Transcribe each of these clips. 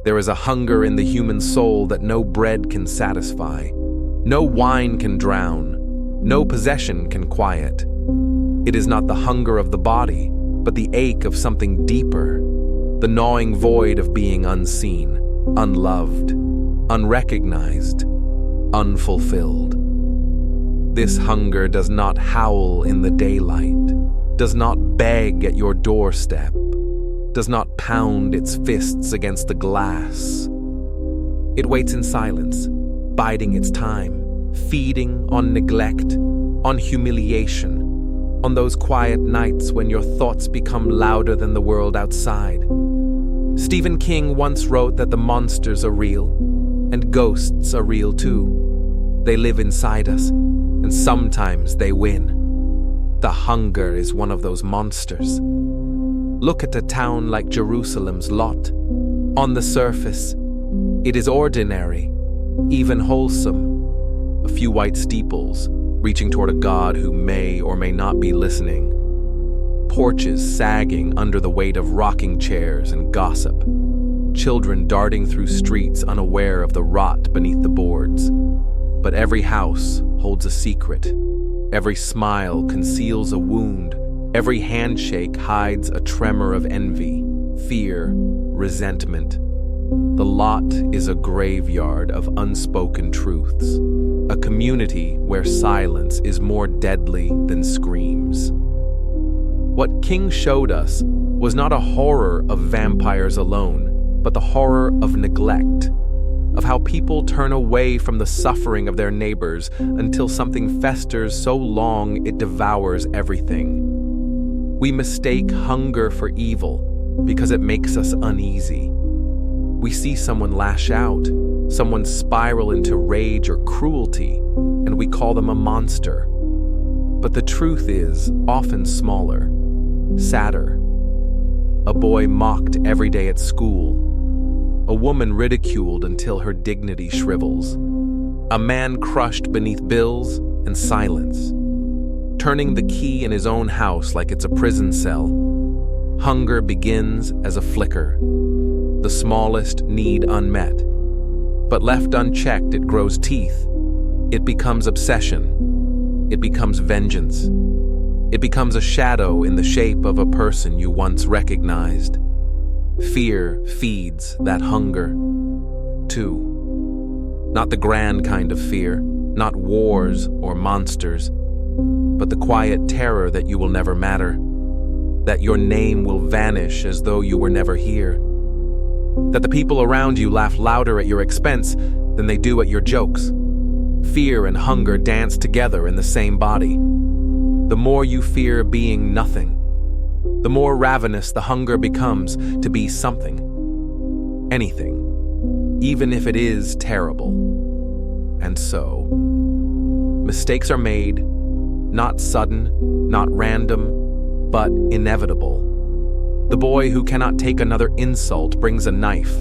There is a hunger in the human soul that no bread can satisfy, no wine can drown, no possession can quiet. It is not the hunger of the body, but the ache of something deeper, the gnawing void of being unseen, unloved, unrecognized, unfulfilled. This hunger does not howl in the daylight, does not beg at your doorstep, does not pound its fists against the glass. It waits in silence, biding its time, feeding on neglect, on humiliation, on those quiet nights when your thoughts become louder than the world outside. Stephen King once wrote that the monsters are real, and ghosts are real too. They live inside us, and sometimes they win. The hunger is one of those monsters. Look at a town like Jerusalem's lot. On the surface, it is ordinary, even wholesome. A few white steeples, reaching toward a God who may or may not be listening. Porches sagging under the weight of rocking chairs and gossip. Children darting through streets unaware of the rot beneath the boards. But every house holds a secret. Every smile conceals a wound. Every handshake hides a tremor of envy, fear, resentment. The lot is a graveyard of unspoken truths, a community where silence is more deadly than screams. What King showed us was not a horror of vampires alone, but the horror of neglect, of how people turn away from the suffering of their neighbors until something festers so long it devours everything. We mistake hunger for evil because it makes us uneasy. We see someone lash out, someone spiral into rage or cruelty, and we call them a monster. But the truth is often smaller, sadder. A boy mocked every day at school. A woman ridiculed until her dignity shrivels. A man crushed beneath bills and silence. Turning the key in his own house like it's a prison cell. Hunger begins as a flicker, the smallest need unmet. But left unchecked, it grows teeth. It becomes obsession. It becomes vengeance. It becomes a shadow in the shape of a person you once recognized. Fear feeds that hunger, too. Not the grand kind of fear, not wars or monsters, but the quiet terror that you will never matter, that your name will vanish as though you were never here, that the people around you laugh louder at your expense than they do at your jokes. Fear and hunger dance together in the same body. The more you fear being nothing, the more ravenous the hunger becomes to be something, anything, even if it is terrible. And so, mistakes are made, not sudden, not random, but inevitable. The boy who cannot take another insult brings a knife.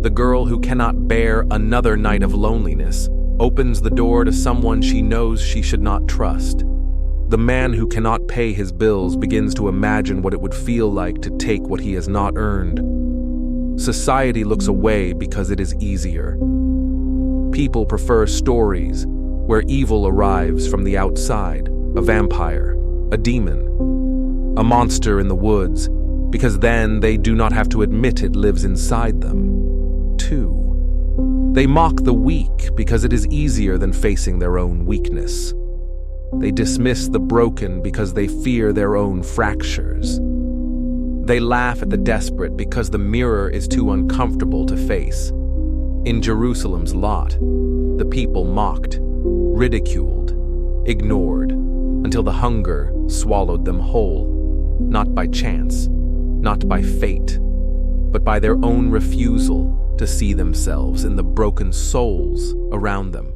The girl who cannot bear another night of loneliness opens the door to someone she knows she should not trust. The man who cannot pay his bills begins to imagine what it would feel like to take what he has not earned. Society looks away because it is easier. People prefer stories where evil arrives from the outside, a vampire, a demon, a monster in the woods, because then they do not have to admit it lives inside them, too. They mock the weak because it is easier than facing their own weakness. They dismiss the broken because they fear their own fractures. They laugh at the desperate because the mirror is too uncomfortable to face. In Jerusalem's lot, the people mocked, ridiculed, ignored, until the hunger swallowed them whole, not by chance, not by fate, but by their own refusal to see themselves in the broken souls around them.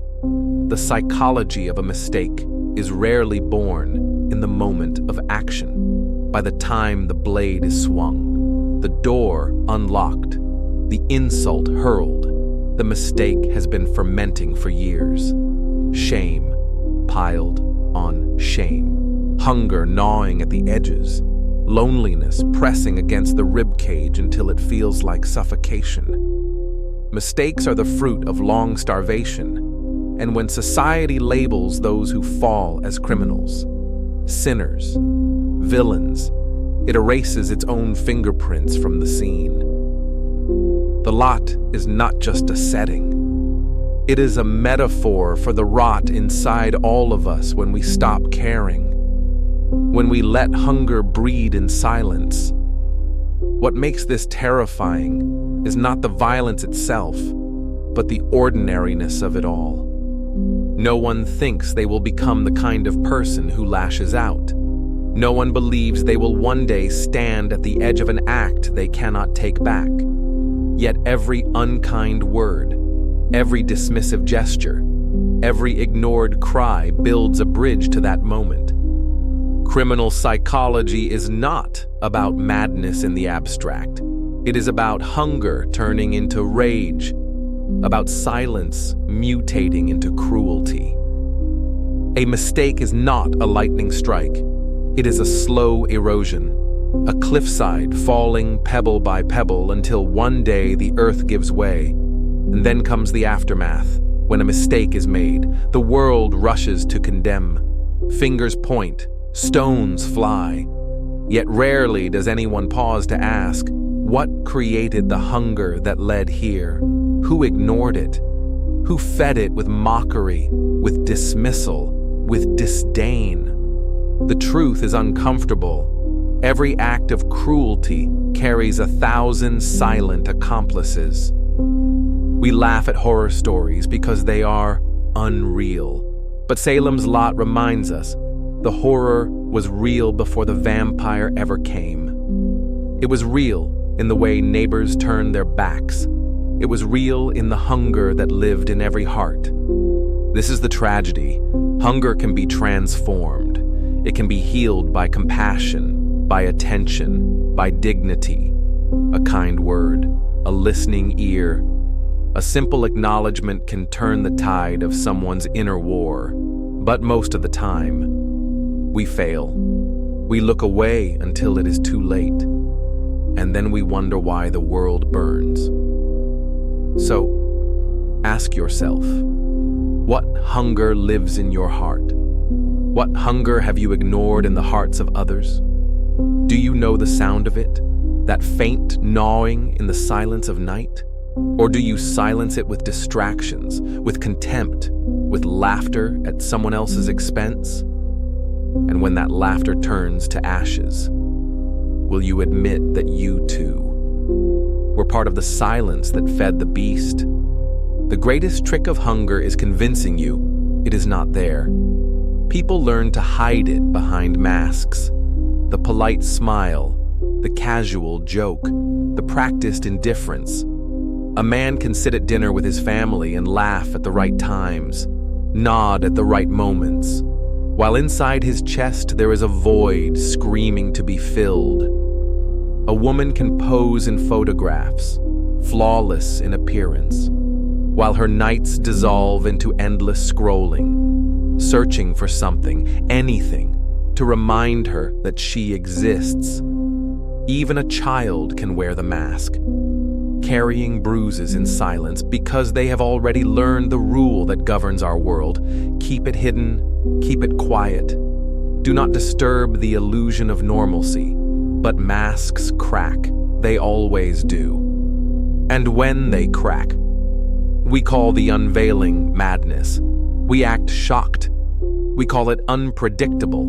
The psychology of a mistake is rarely born in the moment of action. By the time the blade is swung, the door unlocked, the insult hurled, the mistake has been fermenting for years. Shame piled on shame, hunger gnawing at the edges, loneliness pressing against the ribcage until it feels like suffocation. Mistakes are the fruit of long starvation, and when society labels those who fall as criminals, sinners, villains, it erases its own fingerprints from the scene. The lot is not just a setting. It is a metaphor for the rot inside all of us when we stop caring, when we let hunger breed in silence. What makes this terrifying is not the violence itself, but the ordinariness of it all. No one thinks they will become the kind of person who lashes out. No one believes they will one day stand at the edge of an act they cannot take back. Yet every unkind word, every dismissive gesture, every ignored cry builds a bridge to that moment. Criminal psychology is not about madness in the abstract. It is about hunger turning into rage, about silence mutating into cruelty. A mistake is not a lightning strike. It is a slow erosion, a cliffside falling pebble by pebble until one day the earth gives way. And then comes the aftermath. When a mistake is made, the world rushes to condemn. Fingers point, stones fly. Yet rarely does anyone pause to ask, what created the hunger that led here? Who ignored it? Who fed it with mockery, with dismissal, with disdain? The truth is uncomfortable. Every act of cruelty carries 1,000 silent accomplices. We laugh at horror stories because they are unreal. But Salem's Lot reminds us the horror was real before the vampire ever came. It was real in the way neighbors turned their backs. It was real in the hunger that lived in every heart. This is the tragedy. Hunger can be transformed. It can be healed by compassion, by attention, by dignity. A kind word, a listening ear. A simple acknowledgement can turn the tide of someone's inner war. But most of the time, we fail. We look away until it is too late. And then we wonder why the world burns. So, ask yourself, what hunger lives in your heart? What hunger have you ignored in the hearts of others? Do you know the sound of it? That faint gnawing in the silence of night? Or do you silence it with distractions, with contempt, with laughter at someone else's expense? And when that laughter turns to ashes, will you admit that you too were part of the silence that fed the beast? The greatest trick of hunger is convincing you it is not there. People learn to hide it behind masks. The polite smile, the casual joke, the practiced indifference. A man can sit at dinner with his family and laugh at the right times, nod at the right moments, while inside his chest there is a void screaming to be filled. A woman can pose in photographs, flawless in appearance, while her nights dissolve into endless scrolling, searching for something, anything, to remind her that she exists. Even a child can wear the mask, carrying bruises in silence because they have already learned the rule that governs our world. Keep it hidden, keep it quiet. Do not disturb the illusion of normalcy. But masks crack, they always do. And when they crack, we call the unveiling madness. We act shocked. We call it unpredictable.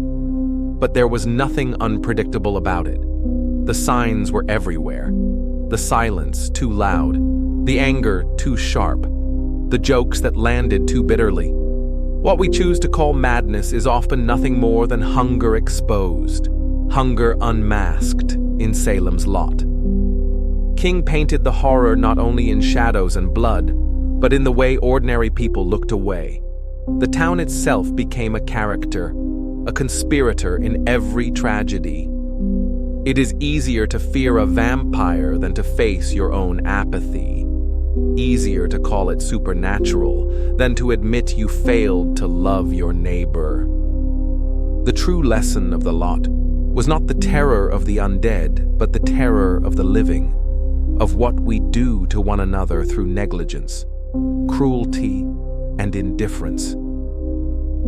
But there was nothing unpredictable about it. The signs were everywhere. The silence too loud, the anger too sharp, the jokes that landed too bitterly. What we choose to call madness is often nothing more than hunger exposed, hunger unmasked in Salem's Lot. King painted the horror not only in shadows and blood, but in the way ordinary people looked away. The town itself became a character, a conspirator in every tragedy. It is easier to fear a vampire than to face your own apathy. Easier to call it supernatural than to admit you failed to love your neighbor. The true lesson of the Lot was not the terror of the undead, but the terror of the living, of what we do to one another through negligence, cruelty, and indifference.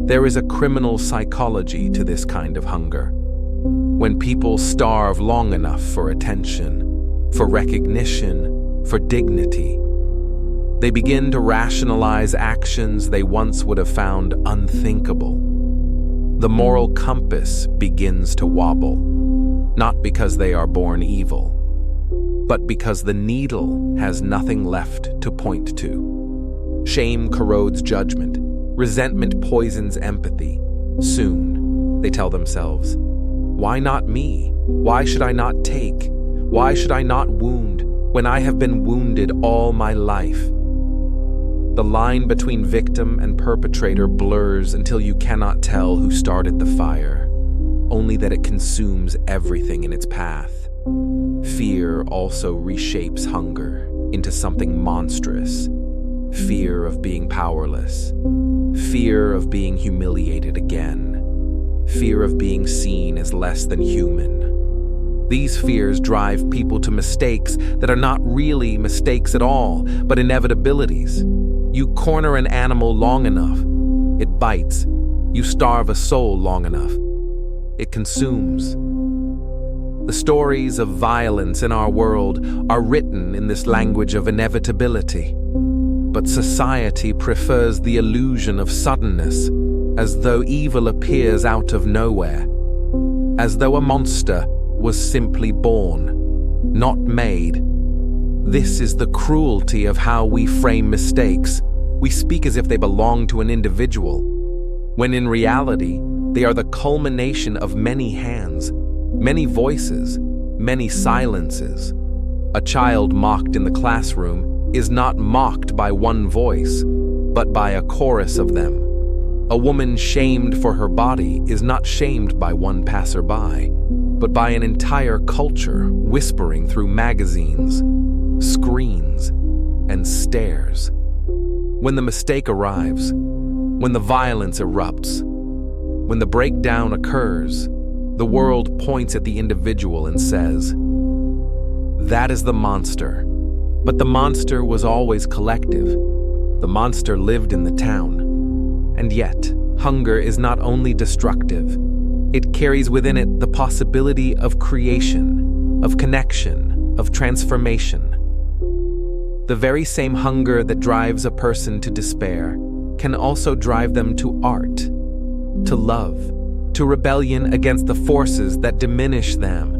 There is a criminal psychology to this kind of hunger. When people starve long enough for attention, for recognition, for dignity, they begin to rationalize actions they once would have found unthinkable. The moral compass begins to wobble, not because they are born evil, but because the needle has nothing left to point to. Shame corrodes judgment. Resentment poisons empathy. Soon, they tell themselves, why not me? Why should I not take? Why should I not wound when I have been wounded all my life? The line between victim and perpetrator blurs until you cannot tell who started the fire, only that it consumes everything in its path. Fear also reshapes hunger into something monstrous. Fear of being powerless. Fear of being humiliated again. Fear of being seen as less than human. These fears drive people to mistakes that are not really mistakes at all, but inevitabilities. You corner an animal long enough, it bites. You starve a soul long enough, it consumes. The stories of violence in our world are written in this language of inevitability. But society prefers the illusion of suddenness, as though evil appears out of nowhere, as though a monster was simply born, not made. This is the cruelty of how we frame mistakes. We speak as if they belong to an individual, when in reality, they are the culmination of many hands, many voices, many silences. A child mocked in the classroom is not mocked by one voice, but by a chorus of them. A woman shamed for her body is not shamed by one passerby, but by an entire culture whispering through magazines, screens, and stares. When the mistake arrives, when the violence erupts, when the breakdown occurs, the world points at the individual and says, "That is the monster." But the monster was always collective. The monster lived in the town. And yet, hunger is not only destructive, it carries within it the possibility of creation, of connection, of transformation. The very same hunger that drives a person to despair can also drive them to art, to love, to rebellion against the forces that diminish them.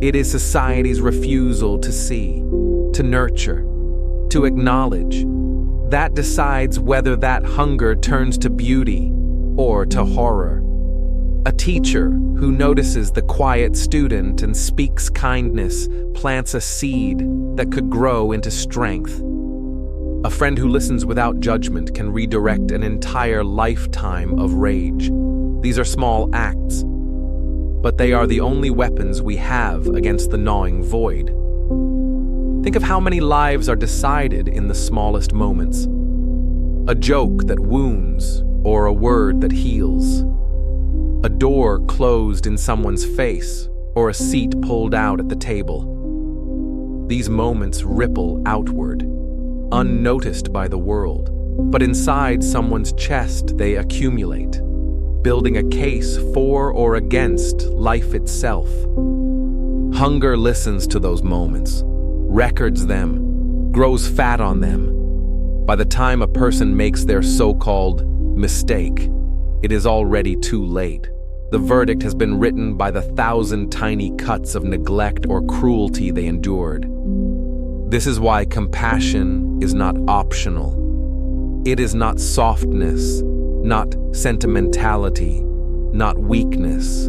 It is society's refusal to see, to nurture, to acknowledge, that decides whether that hunger turns to beauty or to horror. A teacher who notices the quiet student and speaks kindness plants a seed that could grow into strength. A friend who listens without judgment can redirect an entire lifetime of rage. These are small acts, but they are the only weapons we have against the gnawing void. Think of how many lives are decided in the smallest moments. A joke that wounds, or a word that heals. A door closed in someone's face, or a seat pulled out at the table. These moments ripple outward, unnoticed by the world, but inside someone's chest they accumulate, building a case for or against life itself. Hunger listens to those moments, records them, grows fat on them. By the time a person makes their so-called mistake, it is already too late. The verdict has been written by the 1,000 tiny cuts of neglect or cruelty they endured. This is why compassion is not optional. It is not softness, not sentimentality, not weakness.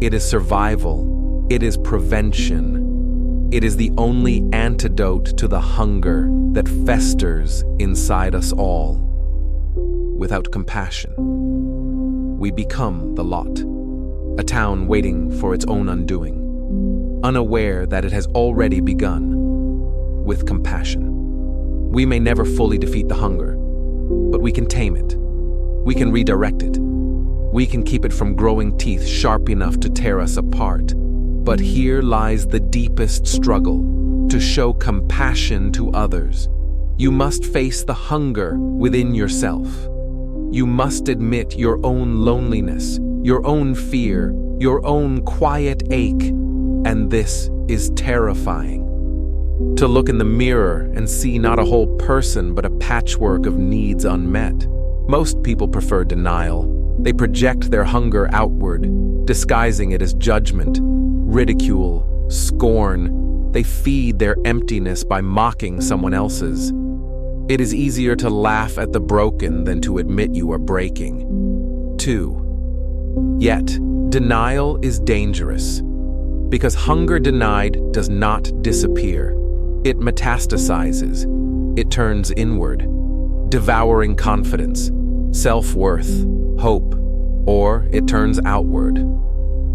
It is survival. It is prevention. It is the only antidote to the hunger that festers inside us all. Without compassion, we become the lot, a town waiting for its own undoing, unaware that it has already begun. With compassion, we may never fully defeat the hunger, but we can tame it. We can redirect it. We can keep it from growing teeth sharp enough to tear us apart. But here lies the deepest struggle, to show compassion to others. You must face the hunger within yourself. You must admit your own loneliness, your own fear, your own quiet ache, and this is terrifying. To look in the mirror and see not a whole person but a patchwork of needs unmet. Most people prefer denial. They project their hunger outward, disguising it as judgment, ridicule, scorn. They feed their emptiness by mocking someone else's. It is easier to laugh at the broken than to admit you are breaking. 2. Yet, denial is dangerous, because hunger denied does not disappear. It metastasizes. It turns inward, devouring confidence, self-worth, hope, or it turns outward,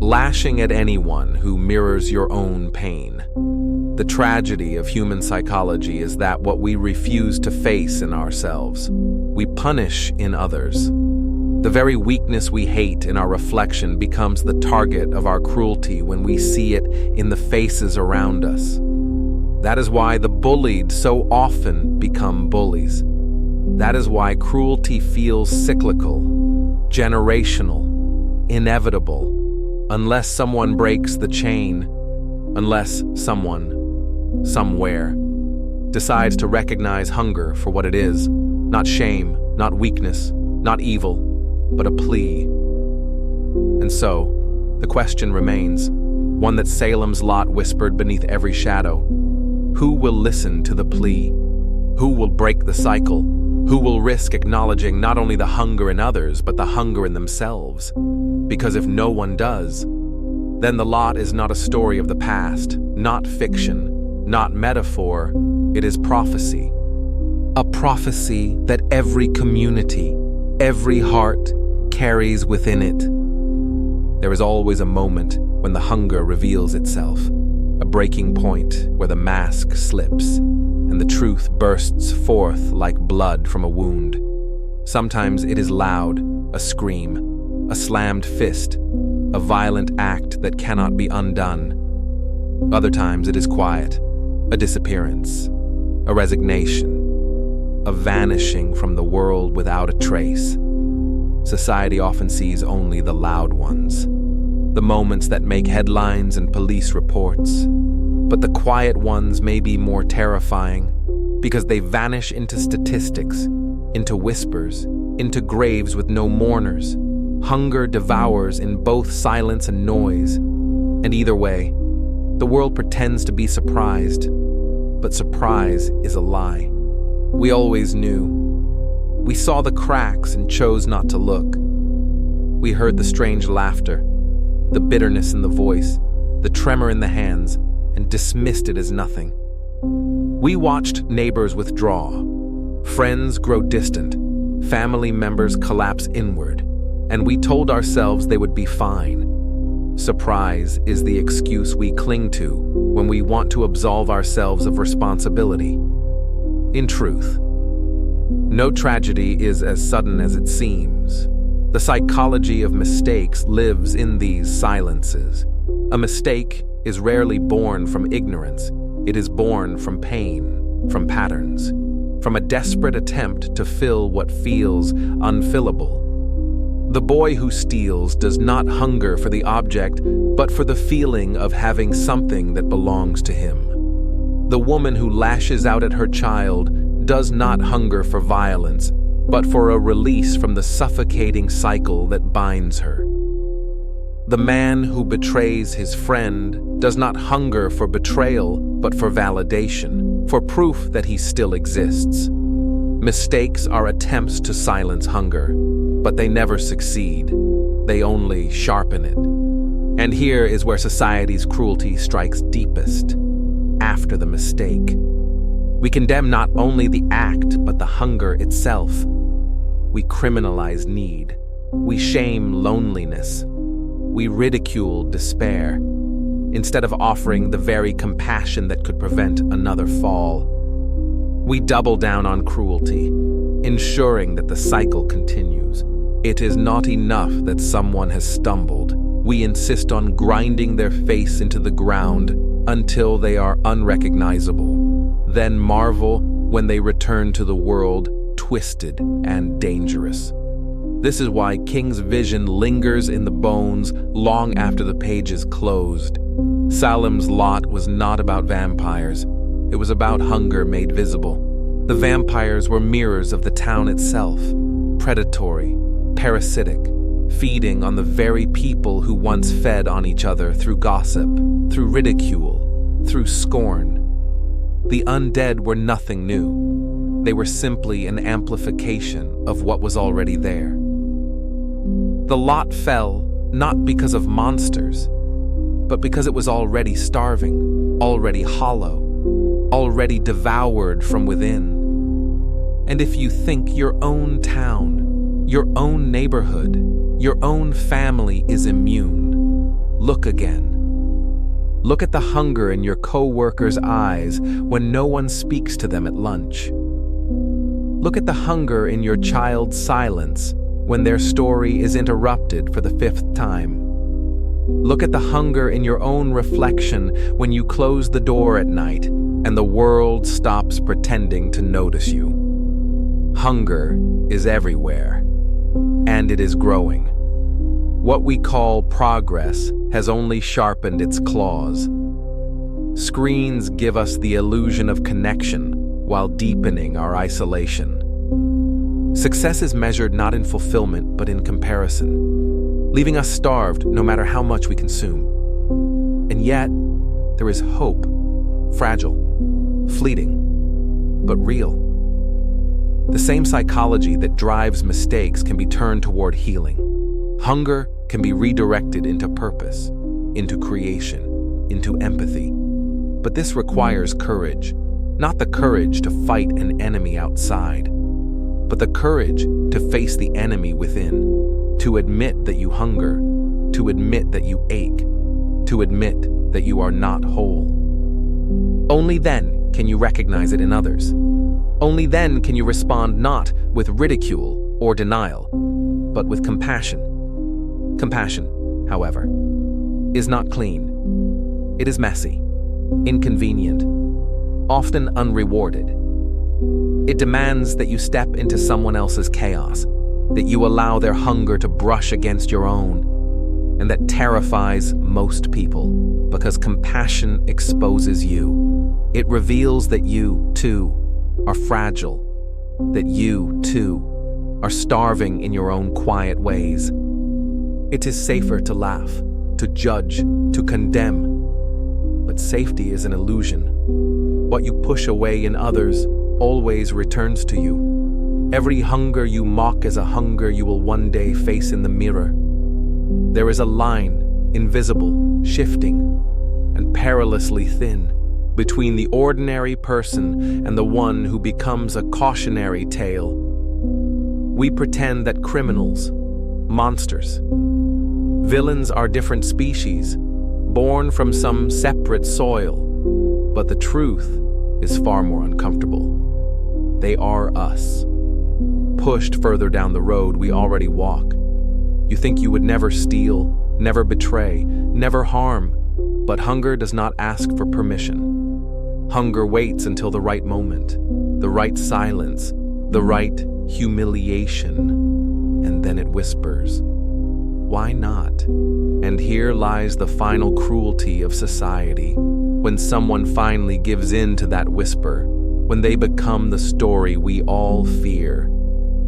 lashing at anyone who mirrors your own pain. The tragedy of human psychology is that what we refuse to face in ourselves, we punish in others. The very weakness we hate in our reflection becomes the target of our cruelty when we see it in the faces around us. That is why the bullied so often become bullies. That is why cruelty feels cyclical, generational, inevitable, unless someone breaks the chain, unless someone, somewhere, decides to recognize hunger for what it is, not shame, not weakness, not evil, but a plea. And so, the question remains, one that Salem's Lot whispered beneath every shadow. Who will listen to the plea? Who will break the cycle? Who will risk acknowledging not only the hunger in others, but the hunger in themselves? Because if no one does, then the lot is not a story of the past, not fiction, not metaphor, it is prophecy. A prophecy that every community, every heart carries within it. There is always a moment when the hunger reveals itself, a breaking point where the mask slips and the truth bursts forth like blood from a wound. Sometimes it is loud, a scream, a slammed fist, a violent act that cannot be undone. Other times it is quiet, a disappearance, a resignation, a vanishing from the world without a trace. Society often sees only the loud ones, the moments that make headlines and police reports. But the quiet ones may be more terrifying because they vanish into statistics, into whispers, into graves with no mourners. Hunger devours in both silence and noise. And either way, the world pretends to be surprised, but surprise is a lie. We always knew. We saw the cracks and chose not to look. We heard the strange laughter, the bitterness in the voice, the tremor in the hands, and dismissed it as nothing. We watched neighbors withdraw, friends grow distant, family members collapse inward, and we told ourselves they would be fine. Surprise is the excuse we cling to when we want to absolve ourselves of responsibility. In truth, no tragedy is as sudden as it seems. The psychology of mistakes lives in these silences. A mistake is rarely born from ignorance. It is born from pain, from patterns, from a desperate attempt to fill what feels unfillable. The boy who steals does not hunger for the object, but for the feeling of having something that belongs to him. The woman who lashes out at her child does not hunger for violence, but for a release from the suffocating cycle that binds her. The man who betrays his friend does not hunger for betrayal, but for validation, for proof that he still exists. Mistakes are attempts to silence hunger, but they never succeed. They only sharpen it. And here is where society's cruelty strikes deepest, after the mistake. We condemn not only the act, but the hunger itself. We criminalize need. We shame loneliness. We ridicule despair, instead of offering the very compassion that could prevent another fall. We double down on cruelty, ensuring that the cycle continues. It is not enough that someone has stumbled. We insist on grinding their face into the ground, until they are unrecognizable, then marvel when they return to the world twisted and dangerous. This is why King's vision lingers in the bones long after the page is closed. Salem's lot was not about vampires. It was about hunger made visible. The vampires were mirrors of the town itself, predatory, parasitic, feeding on the very people who once fed on each other through gossip, through ridicule, through scorn. The undead were nothing new. They were simply an amplification of what was already there. The lot fell not because of monsters, but because it was already starving, already hollow, already devoured from within. And if you think your own town, your own neighborhood, your own family is immune, look again. Look at the hunger in your co-workers' eyes when no one speaks to them at lunch. Look at the hunger in your child's silence when their story is interrupted for the 5th time. Look at the hunger in your own reflection when you close the door at night and the world stops pretending to notice you. Hunger is everywhere, and it is growing. What we call progress has only sharpened its claws. Screens give us the illusion of connection while deepening our isolation. Success is measured not in fulfillment but in comparison, leaving us starved no matter how much we consume. And yet, there is hope, fragile, fleeting, but real. The same psychology that drives mistakes can be turned toward healing. Hunger can be redirected into purpose, into creation, into empathy. But this requires courage, not the courage to fight an enemy outside, but the courage to face the enemy within, to admit that you hunger, to admit that you ache, to admit that you are not whole. Only then can you recognize it in others. Only then can you respond not with ridicule or denial, but with compassion. Compassion, however, is not clean. It is messy, inconvenient, often unrewarded. It demands that you step into someone else's chaos, that you allow their hunger to brush against your own, and that terrifies most people because compassion exposes you. It reveals that you, too, are fragile, that you, too, are starving in your own quiet ways. It is safer to laugh, to judge, to condemn. But safety is an illusion. What you push away in others always returns to you. Every hunger you mock is a hunger you will one day face in the mirror. There is a line, invisible, shifting, and perilously thin, between the ordinary person and the one who becomes a cautionary tale. We pretend that criminals, monsters, villains are different species, born from some separate soil, but the truth is far more uncomfortable. They are us, pushed further down the road we already walk. You think you would never steal, never betray, never harm, but hunger does not ask for permission. Hunger waits until the right moment, the right silence, the right humiliation, and then it whispers, "Why not?" And here lies the final cruelty of society, when someone finally gives in to that whisper, when they become the story we all fear.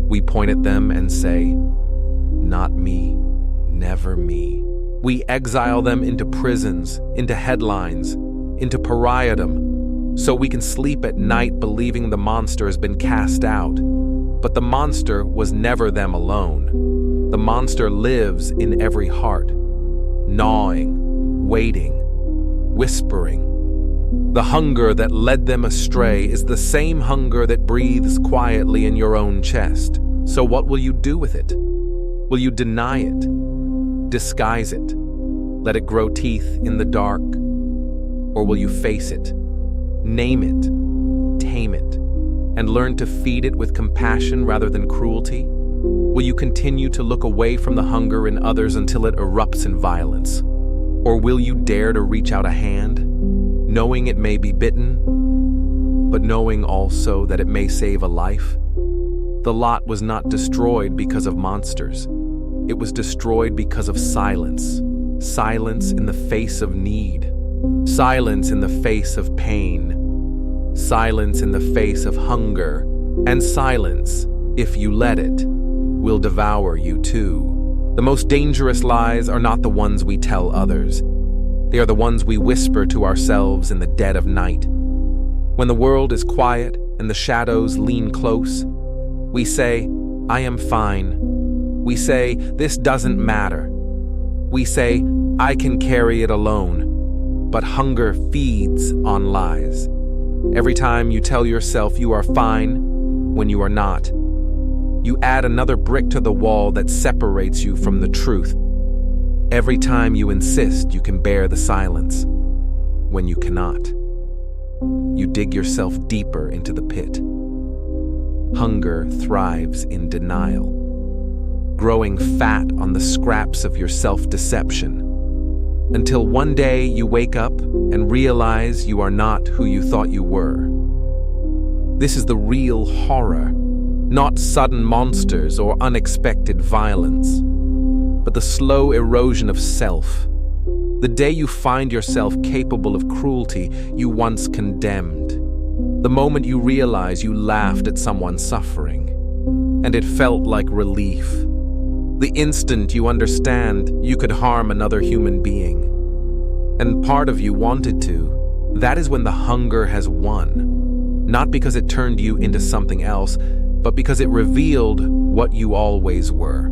We point at them and say, "Not me, never me." We exile them into prisons, into headlines, into pariahdom, so we can sleep at night believing the monster has been cast out. But the monster was never them alone. The monster lives in every heart, gnawing, waiting, whispering. The hunger that led them astray is the same hunger that breathes quietly in your own chest. So what will you do with it? Will you deny it? Disguise it? Let it grow teeth in the dark? Or will you face it? Name it? Tame it? And learn to feed it with compassion rather than cruelty? Will you continue to look away from the hunger in others until it erupts in violence? Or will you dare to reach out a hand? knowing it may be bitten, but knowing also that it may save a life. The lot was not destroyed because of monsters. It was destroyed because of silence. Silence in the face of need. Silence in the face of pain. Silence in the face of hunger. And silence, if you let it, will devour you too. The most dangerous lies are not the ones we tell others. They are the ones we whisper to ourselves in the dead of night. When the world is quiet and the shadows lean close, we say, "I am fine." We say, "This doesn't matter." We say, "I can carry it alone." But hunger feeds on lies. Every time you tell yourself you are fine when you are not, you add another brick to the wall that separates you from the truth. Every time you insist you can bear the silence when you cannot, you dig yourself deeper into the pit. Hunger thrives in denial, growing fat on the scraps of your self-deception, until one day you wake up and realize you are not who you thought you were. This is the real horror, not sudden monsters or unexpected violence, but the slow erosion of self. The day you find yourself capable of cruelty you once condemned. The moment you realize you laughed at someone suffering, and it felt like relief. The instant you understand you could harm another human being, and part of you wanted to, that is when the hunger has won. Not because it turned you into something else, but because it revealed what you always were.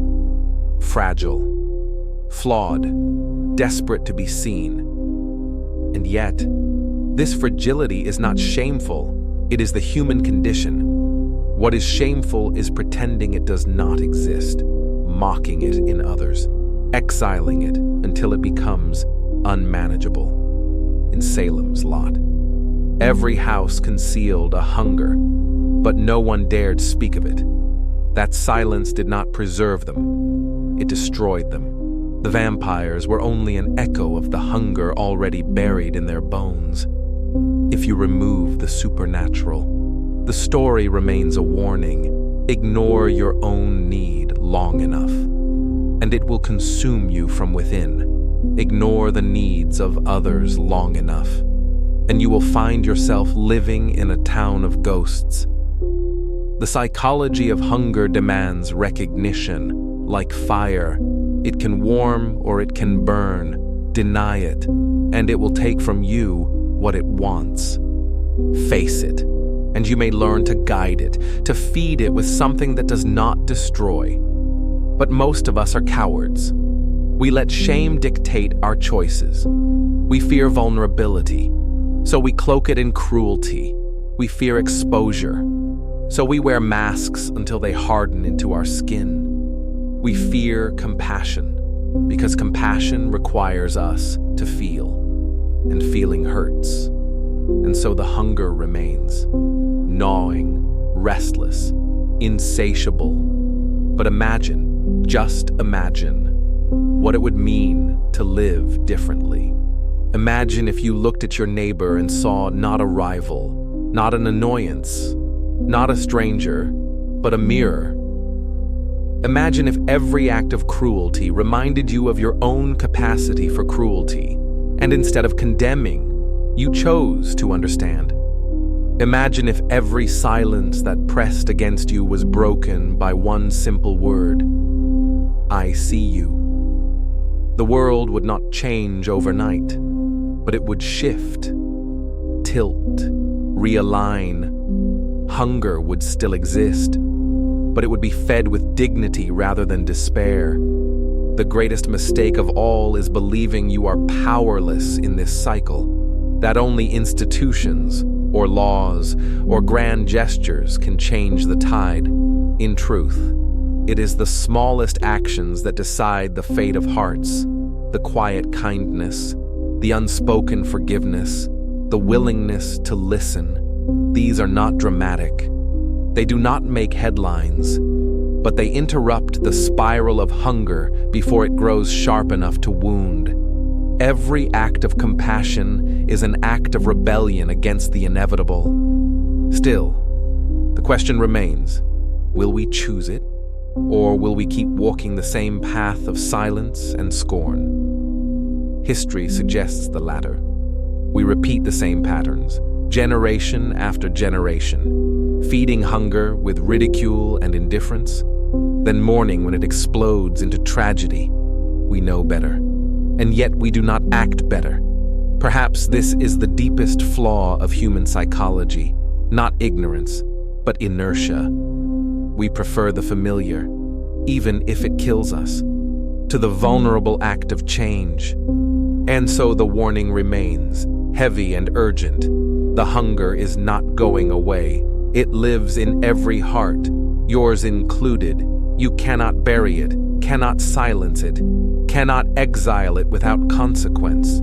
Fragile, flawed, desperate to be seen. And yet, this fragility is not shameful. It is the human condition. What is shameful is pretending it does not exist, mocking it in others, exiling it until it becomes unmanageable. In Salem's lot, every house concealed a hunger, but no one dared speak of it. That silence did not preserve them. It destroyed them. The vampires were only an echo of the hunger already buried in their bones. If you remove the supernatural, the story remains a warning. Ignore your own need long enough, and it will consume you from within. Ignore the needs of others long enough, and you will find yourself living in a town of ghosts. The psychology of hunger demands recognition. Like fire, it can warm or it can burn. Deny it, and it will take from you what it wants. Face it, and you may learn to guide it, to feed it with something that does not destroy. But most of us are cowards. We let shame dictate our choices. We fear vulnerability, so we cloak it in cruelty. We fear exposure, so we wear masks until they harden into our skin. We fear compassion, because compassion requires us to feel, and feeling hurts. And so the hunger remains, gnawing, restless, insatiable. But imagine, just imagine, what it would mean to live differently. Imagine if you looked at your neighbor and saw not a rival, not an annoyance, not a stranger, but a mirror. Imagine if every act of cruelty reminded you of your own capacity for cruelty, and instead of condemning, you chose to understand. Imagine if every silence that pressed against you was broken by one simple word: I see you. The world would not change overnight, but it would shift, tilt, realign. Hunger would still exist, but it would be fed with dignity rather than despair. The greatest mistake of all is believing you are powerless in this cycle, that only institutions, or laws, or grand gestures can change the tide. In truth, it is the smallest actions that decide the fate of hearts, the quiet kindness, the unspoken forgiveness, the willingness to listen. These are not dramatic. They do not make headlines, but they interrupt the spiral of hunger before it grows sharp enough to wound. Every act of compassion is an act of rebellion against the inevitable. Still, the question remains, will we choose it, or will we keep walking the same path of silence and scorn? History suggests the latter. We repeat the same patterns, generation after generation, feeding hunger with ridicule and indifference, then mourning when it explodes into tragedy. We know better, and yet we do not act better. Perhaps this is the deepest flaw of human psychology, not ignorance, but inertia. We prefer the familiar, even if it kills us, to the vulnerable act of change. And so the warning remains, heavy and urgent. The hunger is not going away. It lives in every heart, yours included. You cannot bury it, cannot silence it, cannot exile it without consequence.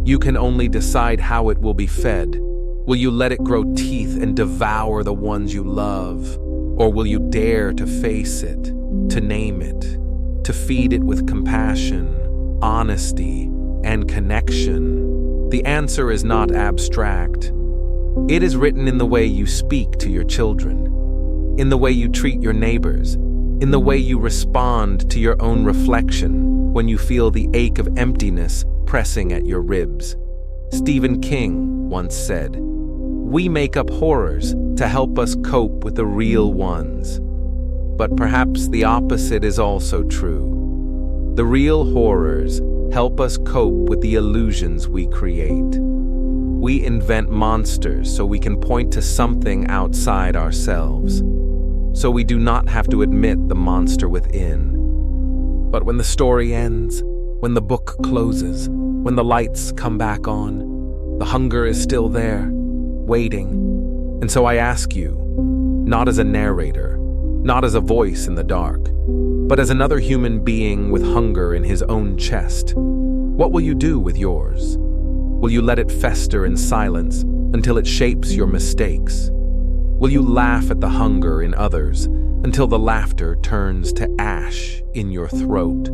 You can only decide how it will be fed. Will you let it grow teeth and devour the ones you love? Or will you dare to face it, to name it, to feed it with compassion, honesty, and connection? The answer is not abstract. It is written in the way you speak to your children, in the way you treat your neighbors, in the way you respond to your own reflection when you feel the ache of emptiness pressing at your ribs. Stephen King once said, "We make up horrors to help us cope with the real ones." But perhaps the opposite is also true. The real horrors help us cope with the illusions we create. We invent monsters so we can point to something outside ourselves, so we do not have to admit the monster within. But when the story ends, when the book closes, when the lights come back on, the hunger is still there, waiting. And so I ask you, not as a narrator, not as a voice in the dark, but as another human being with hunger in his own chest, what will you do with yours? Will you let it fester in silence until it shapes your mistakes? Will you laugh at the hunger in others until the laughter turns to ash in your throat?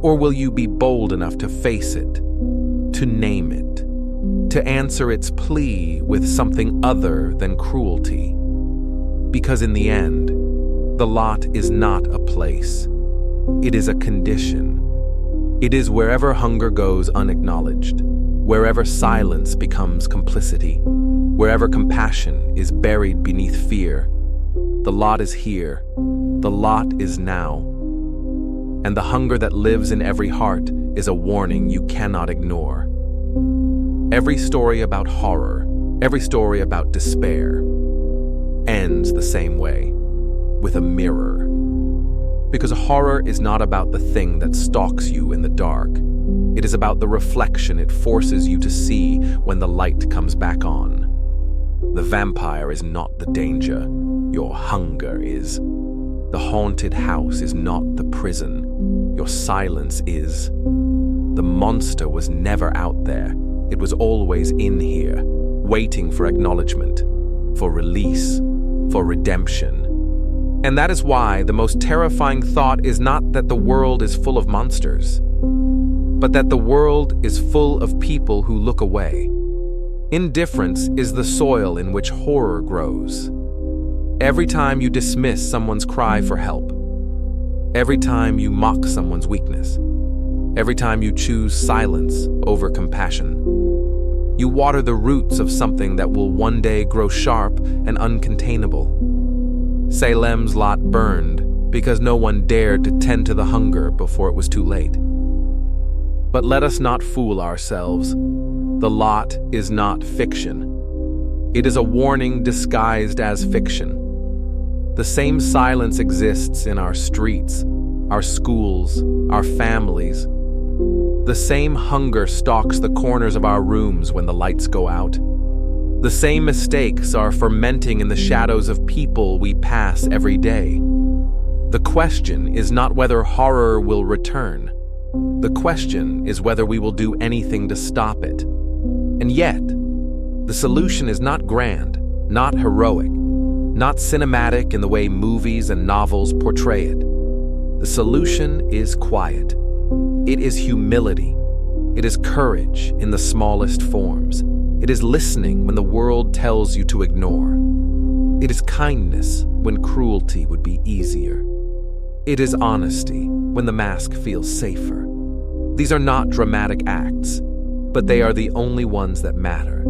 Or will you be bold enough to face it, to name it, to answer its plea with something other than cruelty? Because in the end, the lot is not a place. It is a condition. It is wherever hunger goes unacknowledged, wherever silence becomes complicity, wherever compassion is buried beneath fear. The lot is here. The lot is now. And the hunger that lives in every heart is a warning you cannot ignore. Every story about horror, every story about despair, ends the same way, with a mirror. Because horror is not about the thing that stalks you in the dark. It is about the reflection it forces you to see when the light comes back on. The vampire is not the danger, your hunger is. The haunted house is not the prison, your silence is. The monster was never out there, it was always in here, waiting for acknowledgement, for release, for redemption. And that is why the most terrifying thought is not that the world is full of monsters, but that the world is full of people who look away. Indifference is the soil in which horror grows. Every time you dismiss someone's cry for help, every time you mock someone's weakness, every time you choose silence over compassion, you water the roots of something that will one day grow sharp and uncontainable. Salem's lot burned because no one dared to tend to the hunger before it was too late. But let us not fool ourselves. The lot is not fiction. It is a warning disguised as fiction. The same silence exists in our streets, our schools, our families. The same hunger stalks the corners of our rooms when the lights go out. The same mistakes are fermenting in the shadows of people we pass every day. The question is not whether horror will return. The question is whether we will do anything to stop it. And yet, the solution is not grand, not heroic, not cinematic in the way movies and novels portray it. The solution is quiet. It is humility. It is courage in the smallest forms. It is listening when the world tells you to ignore. It is kindness when cruelty would be easier. It is honesty when the mask feels safer. These are not dramatic acts, but they are the only ones that matter.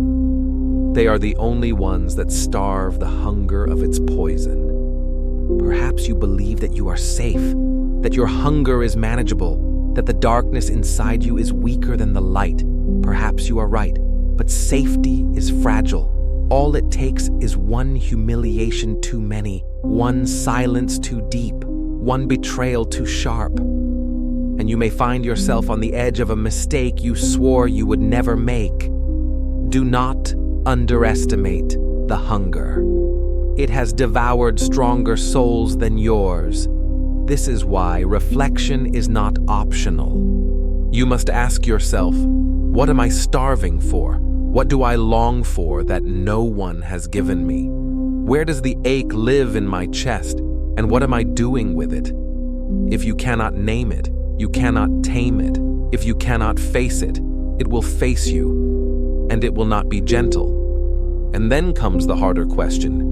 They are the only ones that starve the hunger of its poison. Perhaps you believe that you are safe, that your hunger is manageable, that the darkness inside you is weaker than the light. Perhaps you are right, but safety is fragile. All it takes is one humiliation too many, one silence too deep, one betrayal too sharp. And you may find yourself on the edge of a mistake you swore you would never make. Do not underestimate the hunger. It has devoured stronger souls than yours. This is why reflection is not optional. You must ask yourself, what am I starving for? What do I long for that no one has given me? Where does the ache live in my chest, and what am I doing with it? If you cannot name it, you cannot tame it. If you cannot face it, it will face you, and it will not be gentle. And then comes the harder question.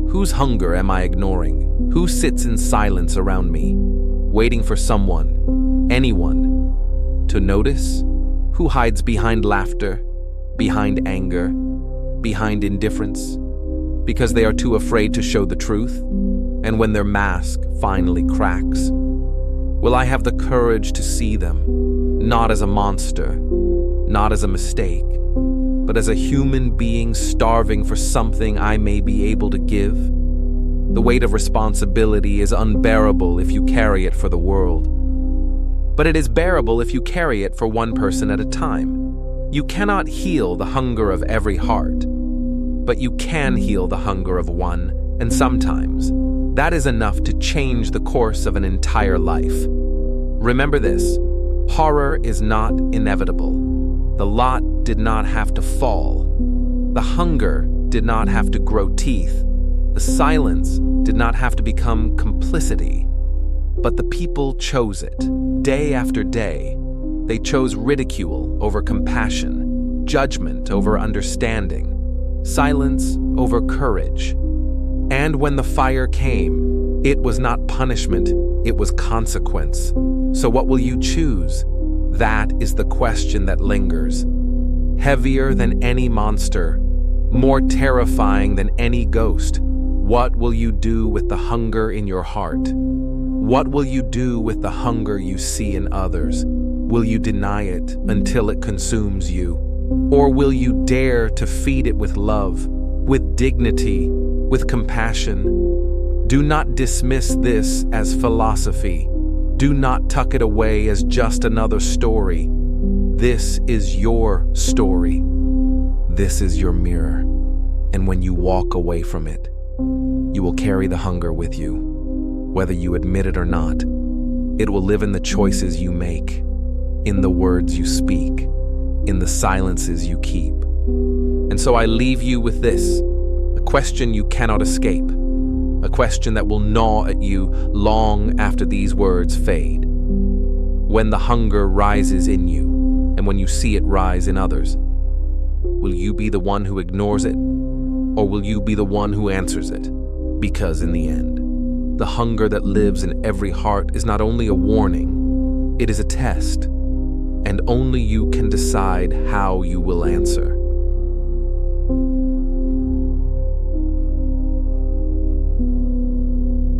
Whose hunger am I ignoring? Who sits in silence around me, waiting for someone, anyone, to notice? Who hides behind laughter, behind anger, behind indifference, because they are too afraid to show the truth? And when their mask finally cracks, will I have the courage to see them, not as a monster, not as a mistake, but as a human being starving for something I may be able to give? The weight of responsibility is unbearable if you carry it for the world. But it is bearable if you carry it for one person at a time. You cannot heal the hunger of every heart, but you can heal the hunger of one, and sometimes that is enough to change the course of an entire life. Remember this, horror is not inevitable. The lot did not have to fall. The hunger did not have to grow teeth. The silence did not have to become complicity. But the people chose it. Day after day, they chose ridicule over compassion, judgment over understanding, silence over courage. And when the fire came, it was not punishment, it was consequence. So what will you choose? That is the question that lingers. Heavier than any monster, more terrifying than any ghost. What will you do with the hunger in your heart? What will you do with the hunger you see in others? Will you deny it until it consumes you? Or will you dare to feed it with love, with dignity, with compassion? Do not dismiss this as philosophy. Do not tuck it away as just another story. This is your story. This is your mirror. And when you walk away from it, you will carry the hunger with you. Whether you admit it or not, it will live in the choices you make, in the words you speak, in the silences you keep. And so I leave you with this, a question you cannot escape, a question that will gnaw at you long after these words fade. When the hunger rises in you, and when you see it rise in others, will you be the one who ignores it, or will you be the one who answers it? Because in the end, the hunger that lives in every heart is not only a warning, it is a test, and only you can decide how you will answer.